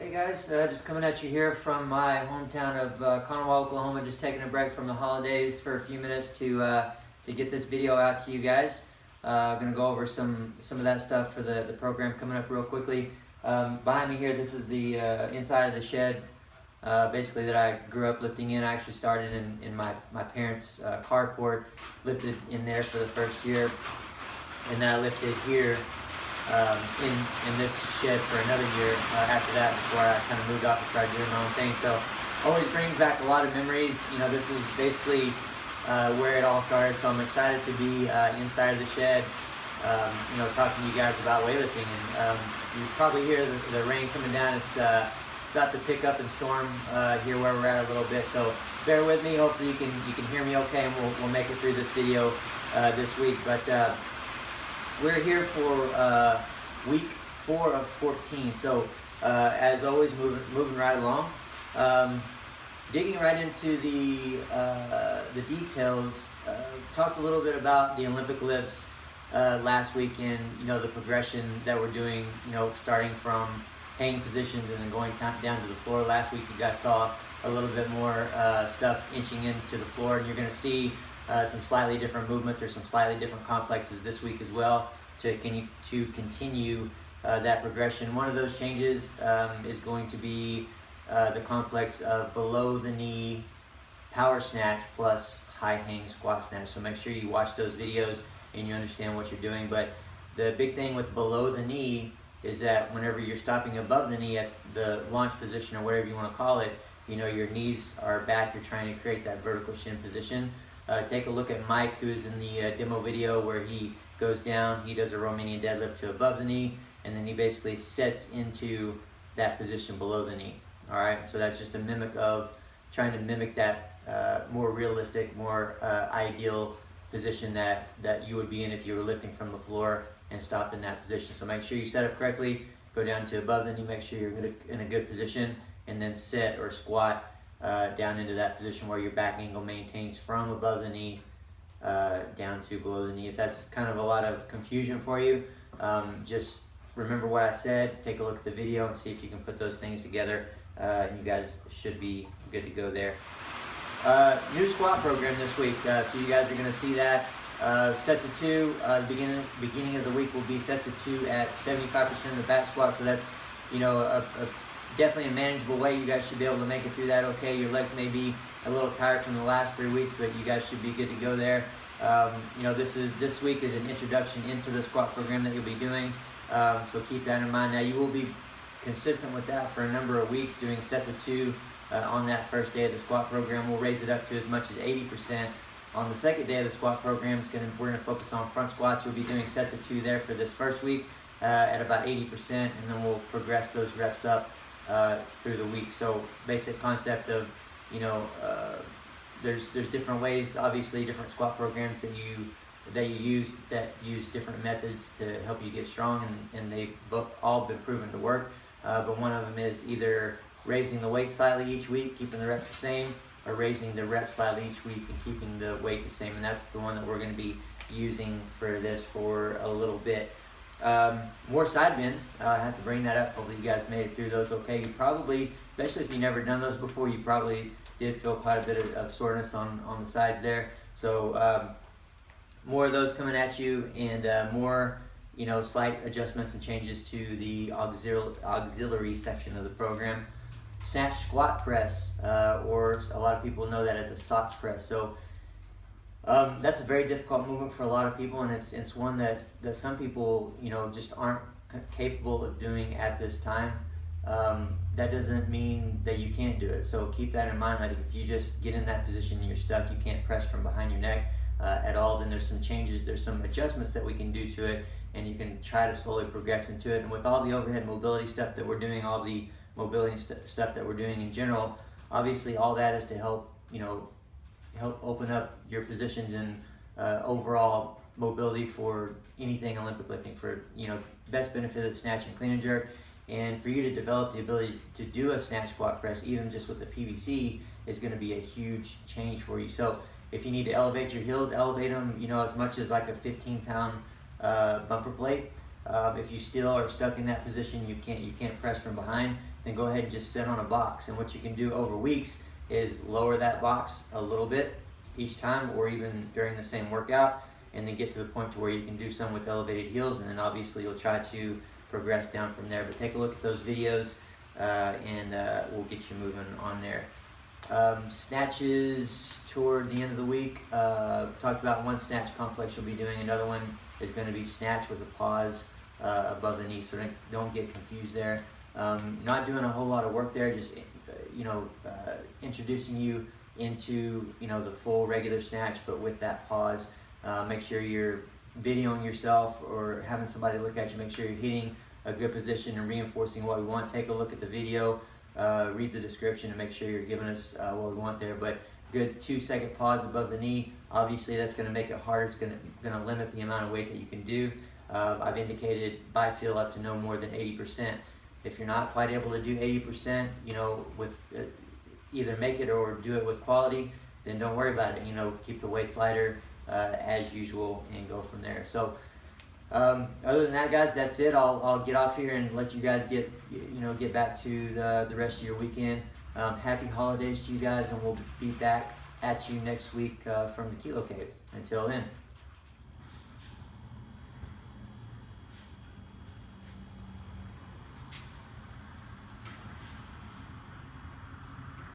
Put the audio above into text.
Hey guys, just coming at you here from my hometown of Conoway, Oklahoma. Just taking a break from the holidays for a few minutes to get this video out to you guys. I'm gonna go over some of that stuff for the program coming up real quickly. Behind me here, this is the inside of the shed, basically that I grew up lifting in. I actually started in my parents' carport, lifted in there for the first year, and then I lifted here in this shed for another year after that, before I kind of moved off and started doing my own thing. So always brings back a lot of memories. You know, this is basically where it all started. So I'm excited to be inside of the shed, you know, talking to you guys about weightlifting. And you probably hear the rain coming down. It's about to pick up and storm here where we're at a little bit. So bear with me. Hopefully you can hear me okay, and we'll make it through this video this week. But we're here for week 4 of 14. So as always, moving right along, digging right into the details. Talked a little bit about the Olympic lifts last week, and you know, the progression that we're doing. You know, starting from hanging positions and then going down to the floor. Last week you guys saw a little bit more stuff inching into the floor, and you're going to see some slightly different movements or some slightly different complexes this week as well to continue that progression. One of those changes is going to be the complex of below the knee power snatch plus high hang squat snatch. So make sure you watch those videos and you understand what you're doing. But the big thing with below the knee is that whenever you're stopping above the knee at the launch position or whatever you want to call it, you know, your knees are back. You're trying to create that vertical shin position. Take a look at Mike, who's in the demo video where he goes down, he does a Romanian deadlift to above the knee, and then he basically sets into that position below the knee. All right, so that's just a mimic of trying to mimic that more realistic, more ideal position that you would be in if you were lifting from the floor and stopped in that position. So make sure you set up correctly, go down to above the knee, make sure you're in a good position, and then sit or squat down into that position where your back angle maintains from above the knee down to below the knee. If that's kind of a lot of confusion for you, just remember what I said, take a look at the video and see if you can put those things together, and you guys should be good to go there. New squat program this week, so you guys are going to see that. Sets of 2, beginning of the week will be sets of 2 at 75% of the back squat, so that's, you know, definitely a manageable way. You guys should be able to make it through that okay. Your legs may be a little tired from the last 3 weeks, but you guys should be good to go there. You know, this week is an introduction into the squat program that you'll be doing, so keep that in mind. Now, you will be consistent with that for a number of weeks, doing sets of 2 on that first day of the squat program. We'll raise it up to as much as 80%. On the second day of the squat program, we're going to focus on front squats. You'll be doing sets of 2 there for this first week at about 80%, and then we'll progress those reps up through the week. So basic concept of, you know, there's different ways, obviously different squat programs that you use different methods to help you get strong, and they've all been proven to work. But one of them is either raising the weight slightly each week, keeping the reps the same, or raising the reps slightly each week and keeping the weight the same. And that's the one that we're going to be using for this for a little bit. More side bends. I have to bring that up. Hopefully you guys made it through those okay. You probably, especially if you've never done those before, you probably did feel quite a bit of soreness on the sides there. So more of those coming at you, and more, you know, slight adjustments and changes to the auxiliary section of the program. Snatch squat press, or a lot of people know that as a SOTS press. So that's a very difficult movement for a lot of people, and it's one that some people, you know, just aren't capable of doing at this time. That doesn't mean that you can't do it. So keep that in mind. Like, if you just get in that position and you're stuck, you can't press from behind your neck at all, then there's some changes, there's some adjustments that we can do to it, and you can try to slowly progress into it. And with all the overhead mobility stuff that we're doing, all the mobility stuff that we're doing in general, obviously all that is to help, you know, help open up your positions and overall mobility for anything Olympic lifting, for, you know, best benefit of the snatch and clean and jerk, and for you to develop the ability to do a snatch squat press even just with the PVC is going to be a huge change for you. So if you need to elevate your heels, elevate them, you know, as much as like a 15-pound bumper plate. If you still are stuck in that position, you can't press from behind, then go ahead and just sit on a box. And what you can do over weeks is lower that box a little bit each time, or even during the same workout, and then get to the point to where you can do some with elevated heels, and then obviously you'll try to progress down from there. But take a look at those videos, and we'll get you moving on there. Snatches toward the end of the week. Talked about one snatch complex you'll be doing. Another one is going to be snatch with a pause above the knee, so don't get confused there. Not doing a whole lot of work there, just introducing you into the full regular snatch, but with that pause. Make sure you're videoing yourself or having somebody look at you. Make sure you're hitting a good position and reinforcing what we want. Take a look at the video, read the description, and make sure you're giving us what we want there. But good 2-second pause above the knee. Obviously that's going to make it harder. It's going to limit the amount of weight that you can do. I've indicated by feel up to no more than 80%. If you're not quite able to do 80%, with either make it or do it with quality, then don't worry about it. Keep the weights lighter as usual and go from there. So other than that, guys, that's it. I'll get off here and let you guys get back to the rest of your weekend. Happy holidays to you guys, and we'll be back at you next week from the Kilo Cave. Until then.